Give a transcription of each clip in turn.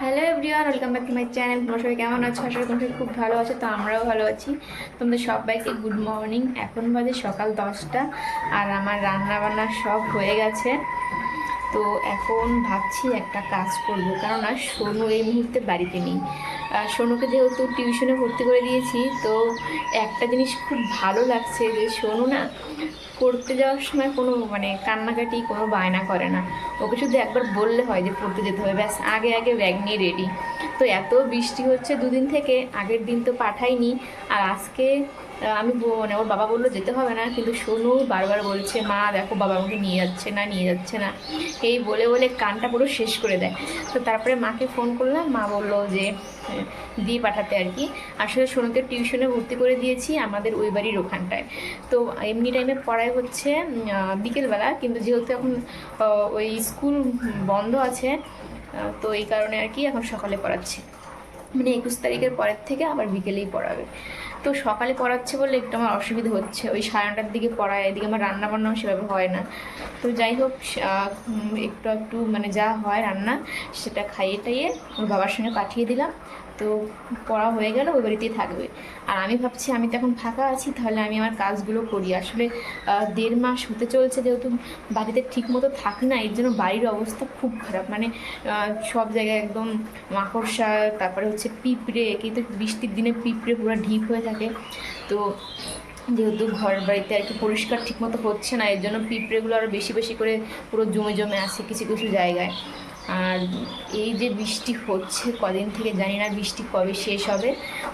Hello everyone, welcome back to my channel. তোমরা সবাই কেমন আছো? আশা করি তোমরা সবাই খুব ভালো আছো। তো আমরাও ভালো আছি। তোমাদের সবাইকে গুড মর্নিং। এখন বাজে সকাল 10টা আর আমার রান্না বান্না সব হয়ে গেছে। তো এখন ভাবছি একটা কাজ করবো, কেননা সোনু এই মুহূর্তে বাড়িতে নেই। সোনুকে যেহেতু টিউশনে ভর্তি করে দিয়েছি, তো একটা জিনিস খুব ভালো লাগছে যে সোনু না পড়তে যাওয়ার সময় কোনো কান্নাকাটি কোনো বায়না করে না। ওকে শুধু একবার বললে হয় যে পড়তে যেতে হবে, ব্যাস আগে আগে ব্যাগ নিয়ে রেডি। তো এত বৃষ্টি হচ্ছে দুদিন থেকে, আগের দিন তো পাঠাইনি। আর আজকে আমি ওর বাবা বললো যেতে হবে না, কিন্তু সোনু বারবার বলছে মা দেখো বাবা আমাকে নিয়ে যাচ্ছে না নিয়ে যাচ্ছে না, এই বলে বলে কানটা পুরো শেষ করে দেয়। তো তারপরে মাকে ফোন করলাম, মা বললো যে দিয়ে পাঠাতে আর কি। আসলে সোনুকে টিউশনে ভর্তি করে দিয়েছি আমাদের ওই বাড়ির ওখানটায়। তো এমনি টাইমে পড়াই হচ্ছে বিকেলবেলা, কিন্তু যেহেতু এখন ওই স্কুল বন্ধ আছে, তো এই কারণে আর কি এখন সকালে পড়াচ্ছি। মানে 21 তারিখের পরের থেকে আবার বিকেলেই পড়াবে। তো সকালে পড়াচ্ছে বলে একটু আমার অসুবিধা হচ্ছে, ওই 9:30টার দিকে পড়ায়, এদিকে আমার রান্না বান্নাও সেভাবে হয় না। তো যাই হোক, একটু একটু যা হয় রান্না সেটা খাইয়ে টাইয়ে ওর বাবার সঙ্গে পাঠিয়ে দিলাম। তো পড়া হয়ে গেল, ওই বাড়িতেই থাকবে। আর আমি ভাবছি আমি তো এখন ফাঁকা আছি, তাহলে আমি আমার কাজগুলো করি। আসলে 1.5 মাস হতে চলছে যেহেতু বাড়িতে ঠিক মতো থাকি না, এর জন্য বাড়ির অবস্থা খুব খারাপ। সব জায়গায় একদম মাকড়সা, তারপরে হচ্ছে পিঁপড়ে, কিন্তু বৃষ্টির দিনে পিঁপড়ে পুরো ঢিপ হয়ে থাকে। তো যেহেতু ঘর বাড়িতে আর কি পরিষ্কার ঠিকমতো হচ্ছে না, এর জন্য পিঁপড়েগুলো আরও বেশি বেশি করে পুরো জমে জমে আছে কিছু কিছু জায়গায়। আর এই যে বৃষ্টি হচ্ছে কদিন থেকে, জানি না বৃষ্টি কবে শেষ হবে।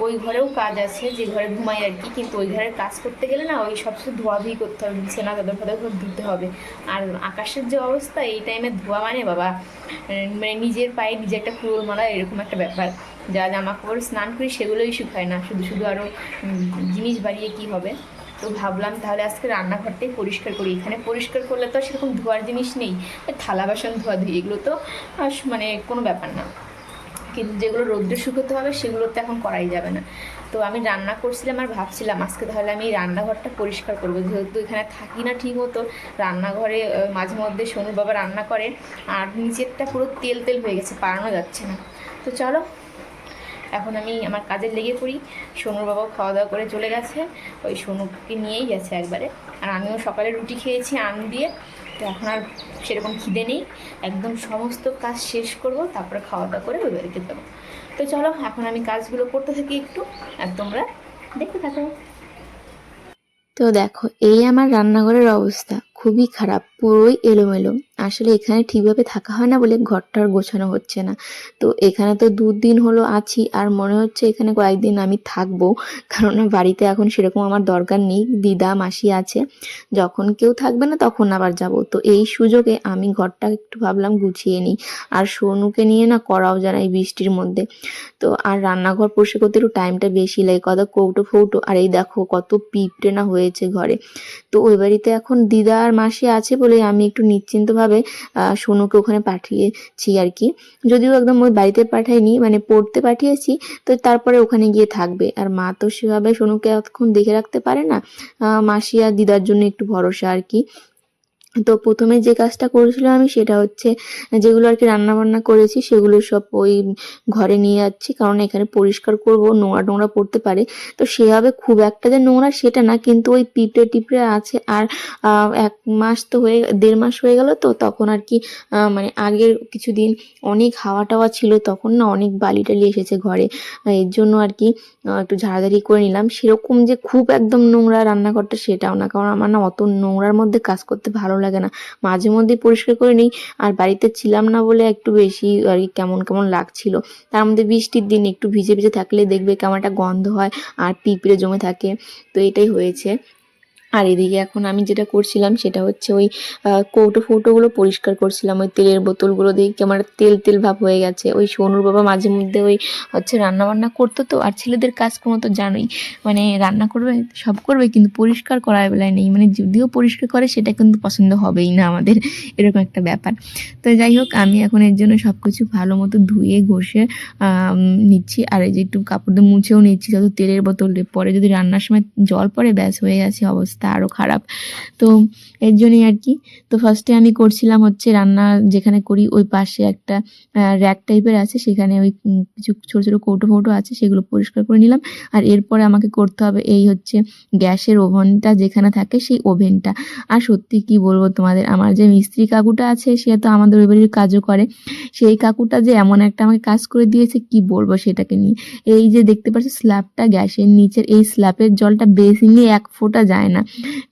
ওই ঘরেও কাজ আছে, যে ঘরে ঘুমাই আর কি, কিন্তু ওই ঘরের কাজ করতে গেলে না ওই সব কিছু ধোয়াধুয়ি করতে হবে, বিছানা চাদর ফাদর সব ধুতে হবে। আর আকাশের যে অবস্থা, এই টাইমে ধোয়া বাবা, নিজের পায়ে নিজে একটা কুড়োল মারা, এরকম একটা ব্যাপার। যা জামা কাপড় স্নান করি সেগুলোই শুকায় না, শুধু শুধু আরও জিনিস বাড়িয়ে কি হবে। তো ভাবলাম তাহলে আজকে রান্নাঘরটাই পরিষ্কার করি। এখানে পরিষ্কার করলে তো সেরকম ধোয়ার জিনিস নেই, থালা বাসন ধোয়া ধুই এগুলো তো কোনো ব্যাপার না, কিন্তু যেগুলো রোদ্রে শুকোতে হবে সেগুলো তো এখন করাই যাবে না। তো আমি রান্না করছিলাম আর ভাবছিলাম আজকে তাহলে আমি এই রান্নাঘরটা পরিষ্কার করবো, যেহেতু এখানে থাকি না ঠিক মতো। রান্নাঘরে মাঝে মধ্যে সোনুর বাবা রান্না করে, আর নিচেরটা পুরো তেল তেল হয়ে গেছে, পারানো যাচ্ছে না। তো চলো এখন আমি আমার কাজে লেগে পড়ি। সোনুর বাবাও খাওয়া দাওয়া করে চলে গেছে, ওই সোনুকে নিয়েই গেছে একবারে। আর আমিও সকালে রুটি খেয়েছি আম দিয়ে, তো এখন আর সেরকম খিদে নেই। একদম সমস্ত কাজ শেষ করব, তারপরে খাওয়া দাওয়া করে ওই বাড়িতে যাবো। তো চলো এখন আমি কাজগুলো করতে থাকি একটু, আর তোমরা দেখতে থাকো। তো দেখো, এই আমার রান্নাঘরের অবস্থা খুবই খারাপ, পুরোই এলোমেলো। আসলে এখানে ঠিকভাবে থাকা হয় না বলে ঘরটা আর গোছানো হচ্ছে না। তো এখানে তো 2 দিন হলো আছি, আর মনে হচ্ছে এখানে কয়েকদিন আমি থাকবো, কারণ বাড়িতে এখন সেরকম আমার দরকার নেই, দিদা মাসি আছে। যখন কেউ থাকবে না তখন আবার যাব। তো এই সুযোগে আমি ঘরটা একটু ভাবলাম গুছিয়ে নিই। আর সোনুকে নিয়ে না করাও যায় না এই বৃষ্টির মধ্যে। তো আর রান্নাঘর পরিষ্কার করতে একটু টাইমটা বেশি লাগে, কত কৌটো ফৌটো, আর এই দেখো কত পিঁপড়ে না হয়েছে ঘরে। তো ওই বাড়িতে এখন দিদা আর মাসি আছে বলে আমি একটু নিশ্চিন্তভাবে সোনুকে ওখানে পাঠিয়েছি আর কি। যদিও একদম ওই বাড়িতে পাঠাইনি, পড়তে পাঠিয়েছি। তো তারপরে ওখানে গিয়ে থাকবে, আর মা তো সেভাবে সোনুকে এতক্ষণ দেখে রাখতে পারে না। মাসি আর দিদার জন্য একটু ভরসা আর কি। তো প্রথমে যে কাজটা করেছিলাম আমি, সেটা হচ্ছে যেগুলো আর কি রান্না বান্না করেছি সেগুলো সব ওই ঘরে নিয়ে যাচ্ছি, কারণ এখানে পরিষ্কার করব, নোংরা টোংরা পড়তে পারে। তো সেভাবে খুব একটা যে নোংরা সেটা না, কিন্তু ওই পিঁপড়ে টিপড়ে আছে। আর 1 মাস তো 1.5 মাস হয়ে গেল, তো তখন আর কি আগের কিছুদিন অনেক হাওয়া টাওয়া ছিল, তখন না অনেক বালি টালি এসেছে ঘরে। এর জন্য আর কি একটু ঝাড়াঝাড়ি করে নিলাম। সেরকম যে খুব একদম নোংরা রান্নাঘরটা সেটাও না, কারণ আমার না অত নোংরার মধ্যে কাজ করতে ভালো লাগে না। মাঝে মধ্যেই পরিষ্কার করে নিই। আর বাড়িতে ছিলাম না বলে একটু বেশি আর কি কেমন কেমন লাগছিল। তার মধ্যে বৃষ্টির দিন একটু ভিজে ভিজে থাকলে দেখবে কেমন একটা গন্ধ হয়, আর পিঁপড়ে জমে থাকে। তো এটাই হয়েছে। আর এদিকে এখন আমি যেটা করছিলাম সেটা হচ্ছে ওই কৌটো ফৌটোগুলো পরিষ্কার করছিলাম। ওই তেলের বোতলগুলো দেখে কেমন একটা তেল তেল ভাব হয়ে গেছে। ওই সোনুর বাবা মাঝে মধ্যে ওই হচ্ছে রান্না বান্না করতো, তো আর ছেলেদের কাজকর্ম তো জানোই, রান্না করবে সব করবে, কিন্তু পরিষ্কার করার বেলায় নেই। যদিও পরিষ্কার করে সেটা কিন্তু পছন্দ হবেই না আমাদের, এরকম একটা ব্যাপার। তো যাই হোক, আমি এখন এর জন্য সব কিছু ভালো মতো ধুয়ে ঘষে নিচ্ছি। আর এই যে একটু কাপড় দিয়ে মুছেও নিচ্ছি, যত তেলের বোতল পরে যদি রান্নার সময় জল পড়ে ব্যাস হয়ে গেছে অবস্থা। অবস্থা আরও খারাপ। তো এর জন্যই আর কি। তো ফার্স্টে আমি করছিলাম হচ্ছে রান্না যেখানে করি ওই পাশে একটা র্যাক টাইপের আছে, সেখানে ওই কিছু ছোটো ছোটো কৌটো ফৌটো আছে সেগুলো পরিষ্কার করে নিলাম। আর এরপরে আমাকে করতে হবে এই হচ্ছে গ্যাসের ওভেনটা যেখানে থাকে সেই ওভেনটা। আর সত্যি কি বলবো তোমাদের, আমার যে মিস্ত্রি কাকুটা আছে সে তো আমাদের ওই বাড়ির কাজও করে, সেই কাকুটা যে এমন একটা আমাকে কাজ করে দিয়েছে কি বলবো সেটাকে নিয়ে। এই যে দেখতে পাচ্ছ স্ল্যাবটা গ্যাসের নিচের, এই স্ল্যাবের জলটা বেসিনে এক ফোঁটা যায় না,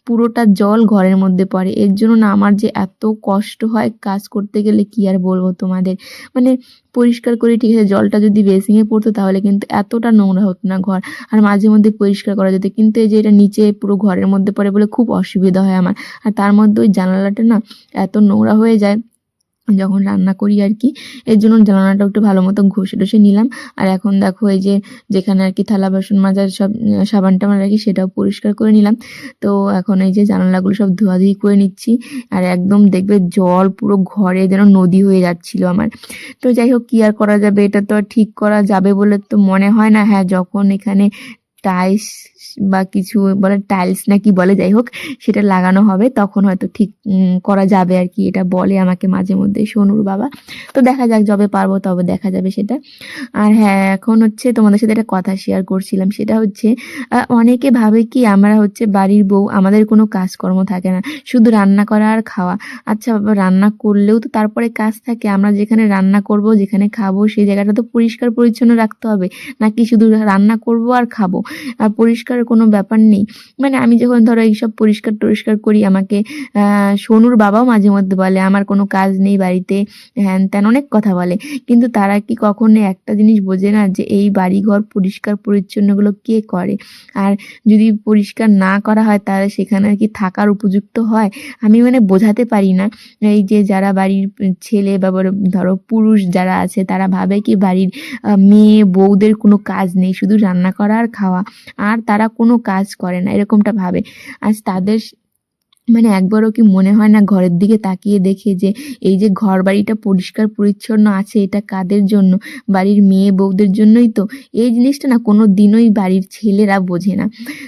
পুরোটা জল ঘরের মধ্যে পড়ে। এর জন্য না আমার যে এত কষ্ট হয় কাজ করতে গেলে কি আর বলবো তোমাদের। মানে পরিষ্কার করে ঠিক আছে, জলটা যদি বেসিনে পড়তো তাহলে কিন্তু এতটা নোংরা হতো না ঘর, আর মাঝে মধ্যে পরিষ্কার করা যেত। কিন্তু এই যে এটা নিচে পুরো ঘরের মধ্যে পড়ে বলে খুব অসুবিধা হয় আমার। আর তার মধ্যে ওই জানালাটা না এত নোংরা হয়ে যায় যখন রান্না করি আর কি। এর জন্য জানালাটা একটু ভালো মতো ঘষে টষে নিলাম। আর এখন দেখো এই যে যেখানে আর কি থালা বাসন মাজার সব সাবান টাবান রাখি সেটাও পরিষ্কার করে নিলাম। তো এখন এই যে জানালাগুলো সব ধোয়াধুয়ি করে নিচ্ছি। আর একদম দেখবে জল পুরো ঘরে যেন নদী হয়ে যাচ্ছিল আমার। তো যাই হোক, কি আর করা যাবে, এটা তো আর ঠিক করা যাবে বলে তো মনে হয় না। হ্যাঁ, যখন এখানে টাইলস বা কিছু বলে, টাইলস না কি বলে, যাই হোক সেটা লাগানো হবে তখন হয়তো ঠিক করা যাবে আর কি, এটা বলে আমাকে মাঝে মধ্যে সোনুর বাবা। তো দেখা যাক, যবে পারবো তবে দেখা যাবে সেটা। আর হ্যাঁ, এখন হচ্ছে তোমাদের সাথে একটা কথা শেয়ার করছিলাম, সেটা হচ্ছে অনেকে ভাবে কি আমরা হচ্ছে বাড়ির বউ, আমাদের কোনো কাজকর্ম থাকে না, শুধু রান্না করা আর খাওয়া। আচ্ছা বাবা, রান্না করলেও তো তারপরে কাজ থাকে। আমরা যেখানে রান্না করব, যেখানে খাবো, সেই জায়গাটা তো পরিষ্কার পরিচ্ছন্ন রাখতে হবে, নাকি শুধু রান্না করব আর খাবো, আর পরিষ্কারের কোনো ব্যাপার নেই। মানে আমি যখন ধরো এইসব পরিষ্কার টরিষ্কার করি, আমাকে সোনুর বাবাও মাঝে মধ্যে বলে আমার কোনো কাজ নেই বাড়িতে, হ্যান ত্যান অনেক কথা বলে। কিন্তু তারা কি কখনো একটা জিনিস বোঝে না যে এই বাড়িঘর পরিষ্কার পরিচ্ছন্নগুলো কে করে? আর যদি পরিষ্কার না করা হয় তাহলে সেখানে আর কি থাকার উপযুক্ত হয়? আমি মানে বোঝাতে পারি না। এই যে যারা বাড়ির ছেলে বা ধরো পুরুষ যারা আছে, তারা ভাবে কি বাড়ির মেয়ে বউদের কোনো কাজ নেই, শুধু রান্না করা আর খাওয়া, আর তারা কোনো কাজ করে না, এরকমটা ভাবে। আজ তাদের মানে একবারও কি মনে হয় না ঘরের দিকে তাকিয়ে দেখে যে এই যে ঘর বাড়িটা পরিষ্কার পরিচ্ছন্ন আছে এটা কাদের জন্য? বাড়ির মেয়ে বউদের জন্যই তো। এই জিনিসটা না কোনো দিনই বাড়ির ছেলেরা বোঝে না।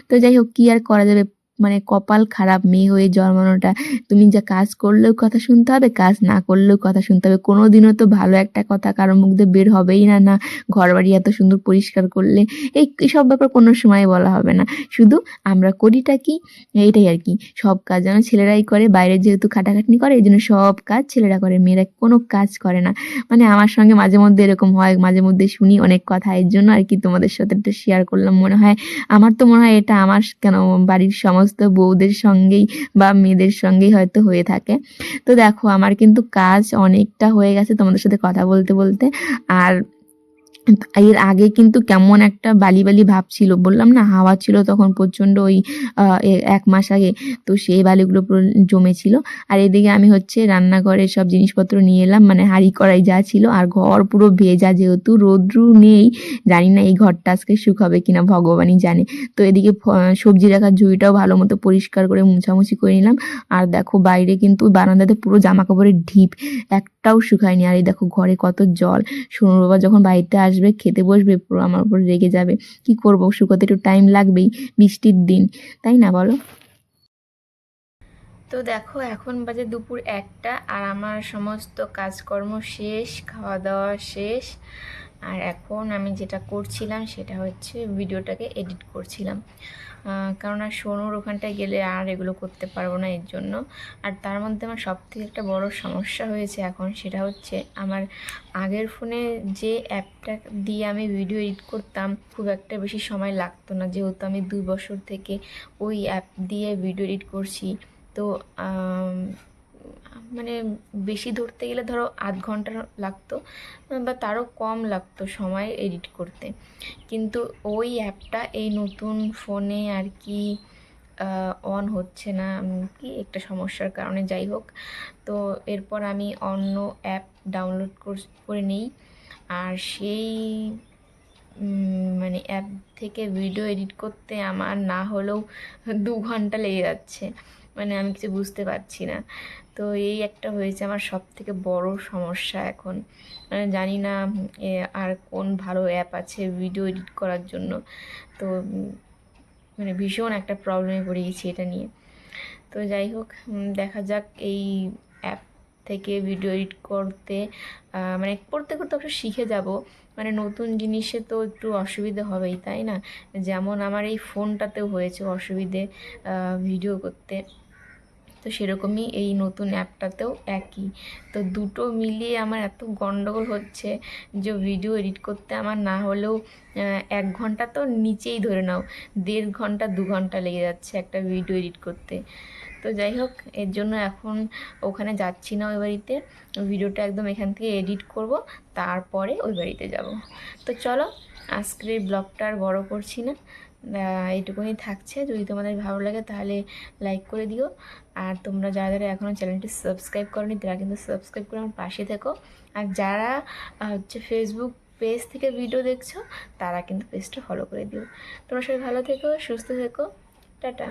তো যাই হোক, কি আর করা যাবে, মানে কপাল খারাপ মেয়ে হয়ে জন্মানোটা। তুমি যা কাজ করলেও কথা শুনতে হবে, কাজ না করলেও কথা শুনতে হবে। কোনো দিনও তো ভালো একটা কথা কারোর মুখ দিয়ে বের হবেই না, না ঘর বাড়ি এত সুন্দর পরিষ্কার করলে, এইসব ব্যাপার কোনো সময় বলা হবে না। শুধু আমরা করিটা কি, এইটাই আর কি, সব কাজ যেন ছেলেরাই করে। বাইরে যেহেতু খাটাখাটনি করে এই জন্য সব কাজ ছেলেরা করে, মেয়েরা কোনো কাজ করে না। মানে আমার সঙ্গে মাঝে মধ্যে এরকম হয়, মাঝে মধ্যে শুনি অনেক কথা। এর জন্য আর কি তোমাদের সাথে একটা শেয়ার করলাম। মনে হয় আমার তো মনে হয় এটা আমার কেন বাড়ির সমস্ত বউদের সঙ্গেই বা মেয়েদের সঙ্গেই হয়তো হয়ে থাকে। তো দেখো আমার কিন্তু কাজ অনেকটা হয়ে গেছে তোমাদের সাথে কথা বলতে বলতে। আর এর আগে কিন্তু কেমন একটা বালি বালি ভাব ছিল, বললাম না হাওয়া ছিল তখন প্রচণ্ড, ওই 1 মাস আগে। তো সেই বালিগুলো পুরো জমেছিল। আর এদিকে আমি হচ্ছে রান্নাঘরে সব জিনিসপত্র নিয়ে এলাম, মানে হাঁড়ি কড়াই যা ছিল। আর ঘর পুরো ভেজা, যেহেতু রোদ্রু নেই, জানি না এই ঘরটা আজকে শুকাবে কিনা ভগবানই জানে। তো এদিকে সবজি রাখার ঝুড়িটাও ভালো মতো পরিষ্কার করে মুছামুছি করে নিলাম। আর দেখো বাইরে কিন্তু বারান্দাতে পুরো জামা কাপড়ের ঢিপ, একটাও শুকায়নি। আর এই দেখো ঘরে কত জল। সোনুর বাবা যখন বাড়িতে আসবে খেতে বসবে, পুরো আমার উপর রেগে যাবে। কি করব, শুকোতে একটু টাইম লাগবেই, বৃষ্টির দিন, তাই না বলো? তো দেখো এখন বাজে দুপুর 1টা, আর আমার সমস্ত কাজকর্ম শেষ, খাওয়া দাওয়া শেষ। আর এখন আমি যেটা করছিলাম সেটা হচ্ছে ভিডিওটাকে এডিট করছিলাম। কারণ আর সোনুর ওখানটায় গেলে আর এগুলো করতে পারবো না, এর জন্য। আর তার মধ্যে আমার সবথেকে একটা বড় সমস্যা হয়েছে এখন, সেটা হচ্ছে আমার আগের ফোনে যে অ্যাপটা দিয়ে আমি ভিডিও এডিট করতাম খুব একটা বেশি সময় লাগতো না, যেহেতু আমি 2 বছর থেকে ওই অ্যাপ দিয়ে ভিডিও এডিট করছি। তো মানে বেশি ধরতে গেলে ধরো আধ ঘন্টা লাগতো, বা তারও কম লাগতো সময় এডিট করতে। কিন্তু ওই অ্যাপটা এই নতুন ফোনে আর কি অন হচ্ছে না, কি একটা সমস্যার কারণে, যাই হোক। তো এরপর আমি অন্য অ্যাপ ডাউনলোড করে নিই। আর সেই মানে অ্যাপ থেকে ভিডিও এডিট করতে আমার না হলেও 2 ঘন্টা লেগে যাচ্ছে, মানে আমি কিছু বুঝতে পারছি না। তো এই একটা হয়েছে আমার সবথেকে বড় সমস্যা এখন। মানে জানি না আর কোন ভালো অ্যাপ আছে ভিডিও এডিট করার জন্য। তো মানে ভীষণ একটা প্রবলেমে পড়ে গেছি এটা নিয়ে। তো যাই হোক, দেখা যাক এই অ্যাপ থেকে ভিডিও এডিট করতে মানে করতে করতে অবশ্য শিখে যাব। মানে নতুন জিনিসে তো একটু অসুবিধে হবেই, তাই না? যেমন আমার এই ফোনটাতেও হয়েছে অসুবিধে ভিডিও করতে, তো সেরকমই এই নতুন অ্যাপটাতেও একই। তো দুটো মিলিয়ে আমার এত গন্ডগোল হচ্ছে যে ভিডিও এডিট করতে আমার না হলেও 1 ঘন্টা তো নিচেই ধরে নাও, 1.5 ঘন্টা 2 ঘন্টা লেগে যাচ্ছে একটা ভিডিও এডিট করতে। তো যাই হোক, এর জন্য এখন ওখানে যাচ্ছি না ওই বাড়িতে, ভিডিওটা একদম এখান থেকে এডিট করব, তারপরে ওই বাড়িতে যাব। তো চলো, আজকের এই ব্লগটা আর বড় করছি না, এইটুকুনি থাকছে। যদি তোমাদের ভালো লাগে তাহলে লাইক করে দিও, আর তোমরা যারা যারা এখনও চ্যানেলটি সাবস্ক্রাইব করোনি তারা কিন্তু সাবস্ক্রাইব করে আমার পাশে থেকো। আর যারা হচ্ছে ফেসবুক পেজ থেকে ভিডিও দেখছো তারা কিন্তু পেজটা ফলো করে দিও। তোমরা সবাই ভালো থেকো, সুস্থ থেকো, টাটা।